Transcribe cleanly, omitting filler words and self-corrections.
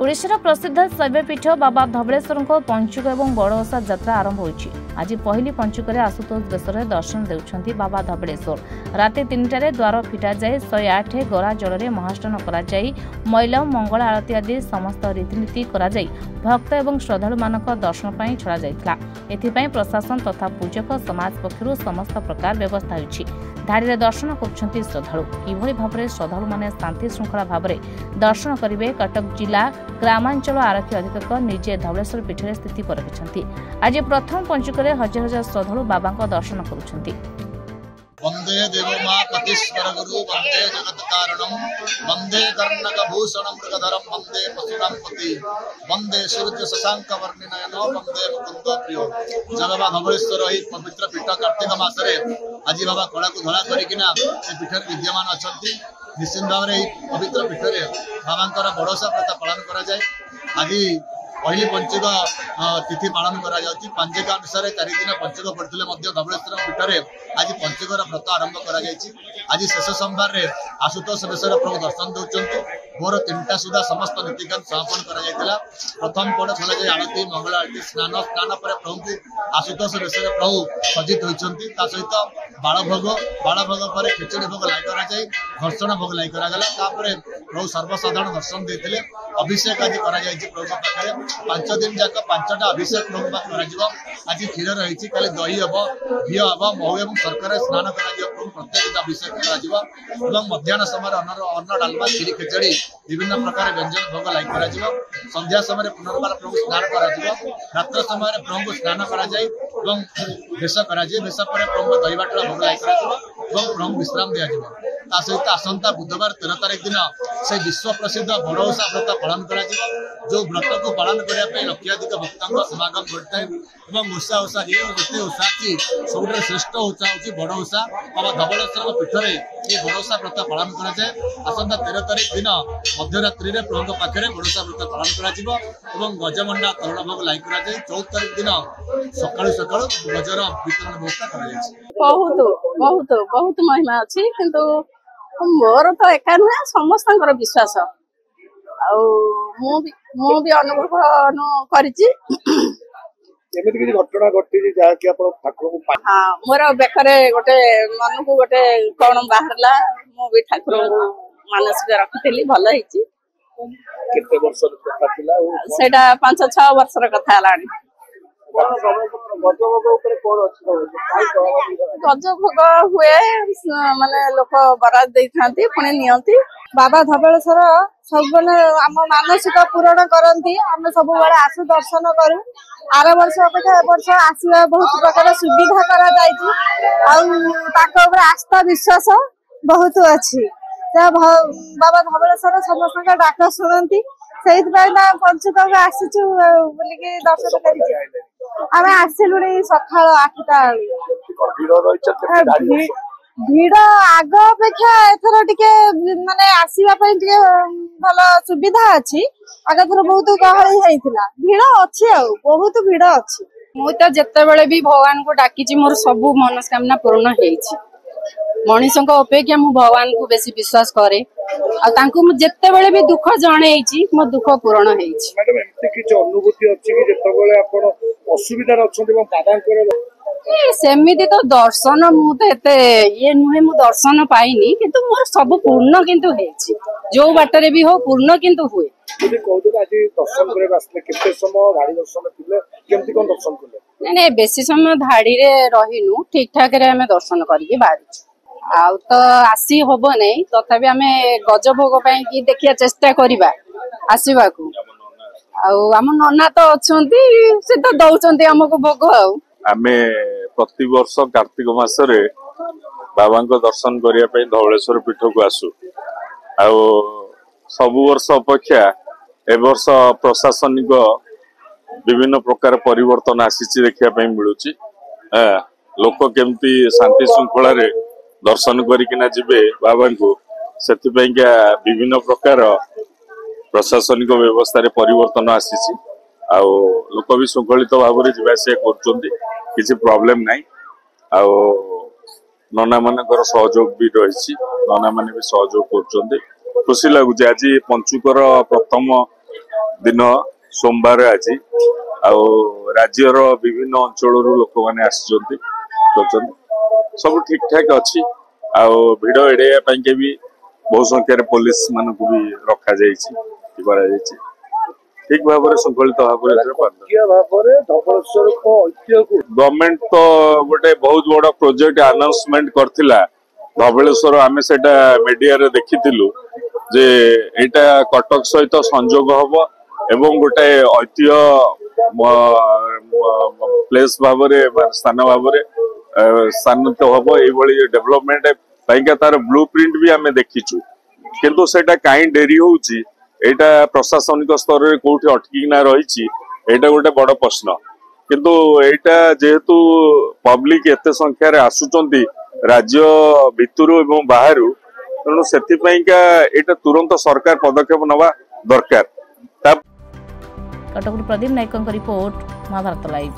ओडिशार प्रसिद्ध शैवपीठ बाबा धबलेश्वर पंचुक और बड़ ओषा यात्रा आरंभ होइछि। आज पहली पंचुक आशुतोष बेसर दर्शन देउछंती बाबा धबलेश्वर। राति 3टारे द्वार फिटा जाए 108 गरा जल में महास्नान कराई मैल मंगल आरती आदि समस्त रीतिनीति कराई भक्त और श्रद्धालु मानक दर्शन पर छड़ा जाइथिला। एथिपाई प्रशासन तथा पूजक समाज पक्षरु समस्त प्रकार व्यवस्था होइछि। धाड़ी दर्शन करुछंती श्रद्धालु किभଳି भाबरे श्रद्धालु माने शांति श्रृंखला भाबरे दर्शन करिवे कटक जिला ग्रामांचल आरक्षी अधीक्षक निजे धबलेश्वर पीठरे स्थिति परखिछंती। आज प्रथम पंचुकरे हजार हजार श्रद्धालु बाबांको दर्शन करुछंती। वंदे देवमा पतिस्वर गुरु वंदे जगत कारणम वंदे कर्णक भूषण मृगधरम वंदे पशुराम पति वंदे सूर्य शशांक वर्णिनयन वंदे मुकुंद प्रिय। जब बाबा धबलेश्वर ही पवित्र पीठ कार्तिक मासरे आज बाबा कला को धला करिकिना से पीठर विद्यमान अछंती। निश्चित भाव में पवित्र पीठरे बाबांकर बड़ोसा व्रत पालन करा जाए। आज पहली पंचुक तिथि पालन करा जाउची। पंचक अनुसार 4 दिन पंचक पड़थिले मध्य धबलेश्वर पीठरे आज पंचकर व्रत आरंभ करा जायछि। आज शेष सोमवार रे आशुतोष बेसर प्रभु दर्शन दउचंती। भोर 3टा सुधा समस्त नीतिकान समापन करा जायतिला। प्रथम पड़ चला जाय आरती मंगल आरती स्नान पर प्रभु आशुतोष बेसर प्रभु सजित होइचंती। ता सहित बालभोग पर खिचड़ी भोग लाई करा जाय घर्षण भोग लाई करा गला। तापरे प्रभु सर्वसाधारण दर्शन देथिले। अभिषेक आज करा जायछि प्रभु पाखरे 5 दिन जाक 5टा अभिषेक प्रभु पाख करा जिवो। आज क्षीर रहिछि काले दही हबो घी हबो महू एवं सरकार स्नान करा जिवो। प्रभु प्रत्येक अभिषेक करा जिवो एवं मध्याह्न समय अन्न डालमा खीरी खिचड़ी विभिन्न प्रकार व्यंजन भोग लाई करा जिवो। संध्या समय पुनर्बार प्रभु स्नान करा जिवो। रात्र समय प्रभु स्नान करा जाय एवं भेष करा जाय। भेष पर प्रभु दही बाटला भोग लाई करा जिवो एवं प्रभु विश्राम दिया जिवो। ता सहित आसंता बुधवार 13 तारिख दिन से विश्व प्रसिद्ध बड़ ओषा व्रत पालन करा जिवो। जो व्रत को पालन करने लक्षाधिक भक्तों समागम घटता है। ओषा जिते ओषा अच्छी सब श्रेष्ठ ओषा हूँ बड़ ओषा। बाबा धबलेश्वर पीठरे ये बड़ ओषा व्रत पालन कराए। आसंता 13 तारिख दिन मध्यरात्रि में प्रभु पाखे बड़ ओषा व्रत पालन कर गजमंडा तरण भोग लाई कर। 14 तारिख दिन सकाळु सकाळु गजर वितरण व्यवस्था कर। बहुत महिमा अच्छी किंतु मोर तो एका नुहे समस्त विश्वास मु भी अनुभव करिछि। घटना घटी हाँ मोर बेकरे गोटे मन को गोटे कौन बाहरला मु भी ठाकुर मानसिक रखिली भल होइछि। सेटा 5-6 वर्षर कथा हलानी। गज भोग हुए माने लोक बराद दे थांती पुणे नियंती। बाबा धबलेश्वर सब आम मानसिक पूरण करती। आम सब बड़े आसु दर्शन करूँ। आर वर्ष अपेक्षा ए वर्ष आसवा बहुत प्रकार सुविधा कर आस्था विश्वास बहुत अच्छी। बाबा धबलेश्वर समस्त डाक शुणती से पंचुक आसीचु बोलिकी दर्शन कर आम आसलु सका 8टा। भीड़ आग अपेक्षा एथर टिके माने आसीबा पई टिके भल सुविधा अछि। आगे थर बहुत गहली होइतिला भीड़ अछि आ बहुत भीड़ अछि। मु त जत्ते बेले भी भगवान को डाकिछि मोर सब मनस्कामना पूर्ण हेछि। मनीषक अपेक्षा मु भगवान को बेसी विश्वास करे आ तांको मु जत्ते बेले भी दुख जणैछि मो दुख पूर्ण हेछि। मैडम एते किछ अनुभूति अछि कि जत्ते बेले आपण असुविधा रछन एवं बाबांकर सेमिति तो दर्शन मुझे ये नुहे मु दर्शन पाइनी किंतु मोर सब पूर्ण किंतु हेछि। जो बाटरे भी हो पूर्ण किंतु हुए। यदि कहतो आज दर्शन करे आसले केते समय गाड़ी दर्शन थिले केमति कोन दर्शन करले? नहीं बेसी समय धाड़ी रे रहिनु ठीक ठाक रे हमें दर्शन करके बाहर आउ तो आसी होबो नै। तथापि हमें गज भोग पई की देखिया चेष्टा करिबा आसीबा को। आउ हम नन्ना तो अछंती से तो दउचंती हमको भोग। आउ आमे प्रति वर्ष कार्तिक मासरे बाबा दर्शन करने धबलेश्वर पीठ को आसु। सब वर्ष अपेक्षा ए वर्ष प्रशासनिक विभिन्न प्रकार परिवर्तन आसी देखा मिलूँ। लोक केमती शांति श्रृंखला दर्शन करना जीवे बाबा को से विभिन्न प्रकार प्रशासनिक व्यवस्था परिवर्तन आसी। लोक भी श्रृंखलित भाव में जावासिया कर प्रॉब्लम ना। नना मान सहयोग भी रही नना मान भी सहयोग कर खुशी लगुच। आज पंचुकर प्रथम दिन सोमवार आज राज्यर विभिन्न अंचल लोक मैंने आसी सब ठीक ठाक अच्छी भिड़ एड़ाई के भी बहु संख्यार पुलिस मान को भी रखा ठीक भाव श्रृंखलित गवर्नमेंट तो गोटे बहुत बड़ प्रोजेक्ट अनाउंसमेंट करथिला धबलेश्वर आमे सेटा मीडिया रे देखिथिलु जे एटा कटक सहित संजोग हबो एवं गोटे ऐतिह्य प्लेस भाव स्थान भाव स्थानित हम ये डेवलपमेंट पाइका तार ब्लू प्रिंट भी आम देखीचु किंतु सेटा कहीं डेरी होउची एटा प्रशासनिक स्तर रे कोठी अटकीना रही एटा गोटे बड़ प्रश्न किंतु एटा जेहेतु पब्लिक एते संख्या रे आसुचंती राज्य भितरु एवं बाहरु तेणु सेथिपाइका एटा तुरंत सरकार पदक्षेप नवा दरकार। कटक प्रदीप नायक रिपोर्ट महाभारत लाइव।